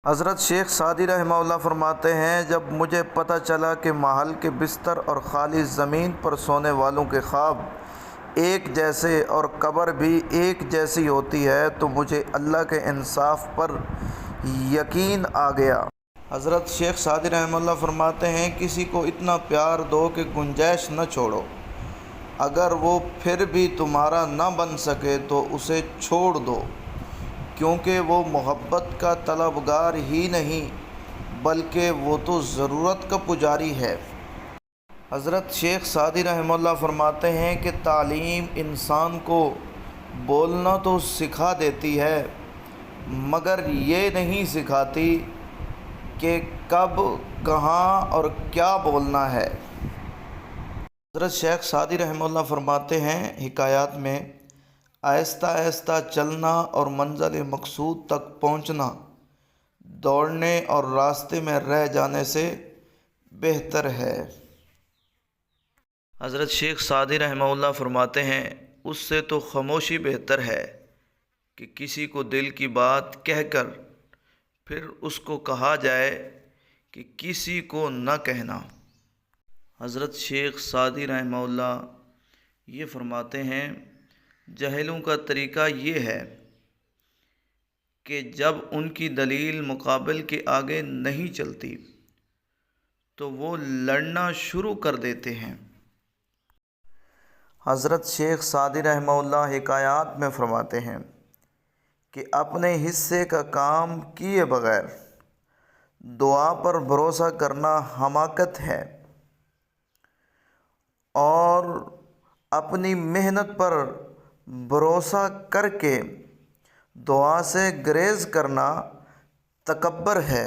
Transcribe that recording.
حضرت شیخ سعدی رحمہ اللہ فرماتے ہیں، جب مجھے پتہ چلا کہ محل کے بستر اور خالی زمین پر سونے والوں کے خواب ایک جیسے اور قبر بھی ایک جیسی ہوتی ہے تو مجھے اللہ کے انصاف پر یقین آ گیا۔ حضرت شیخ سعدی رحمہ اللہ فرماتے ہیں، کسی کو اتنا پیار دو کہ گنجائش نہ چھوڑو، اگر وہ پھر بھی تمہارا نہ بن سکے تو اسے چھوڑ دو، کیونکہ وہ محبت کا طلبگار ہی نہیں بلکہ وہ تو ضرورت کا پجاری ہے۔ حضرت شیخ سعدی رحمہ اللہ فرماتے ہیں کہ تعلیم انسان کو بولنا تو سکھا دیتی ہے مگر یہ نہیں سکھاتی کہ کب، کہاں اور کیا بولنا ہے۔ حضرت شیخ سعدی رحمہ اللہ فرماتے ہیں، حکایات میں آہستہ آہستہ چلنا اور منزل مقصود تک پہنچنا دوڑنے اور راستے میں رہ جانے سے بہتر ہے۔ حضرت شیخ سعدی رحمہ اللہ فرماتے ہیں، اس سے تو خاموشی بہتر ہے کہ کسی کو دل کی بات کہہ کر پھر اس کو کہا جائے کہ کسی کو نہ کہنا۔ حضرت شیخ سعدی رحمہ اللہ یہ فرماتے ہیں، جاہلوں کا طریقہ یہ ہے کہ جب ان کی دلیل مقابل کے آگے نہیں چلتی تو وہ لڑنا شروع کر دیتے ہیں۔ حضرت شیخ سعدی رحمہ اللہ حکایات میں فرماتے ہیں کہ اپنے حصے کا کام کیے بغیر دعا پر بھروسہ کرنا حماقت ہے، اور اپنی محنت پر بھروسہ کر کے دعا سے گریز کرنا تکبر ہے۔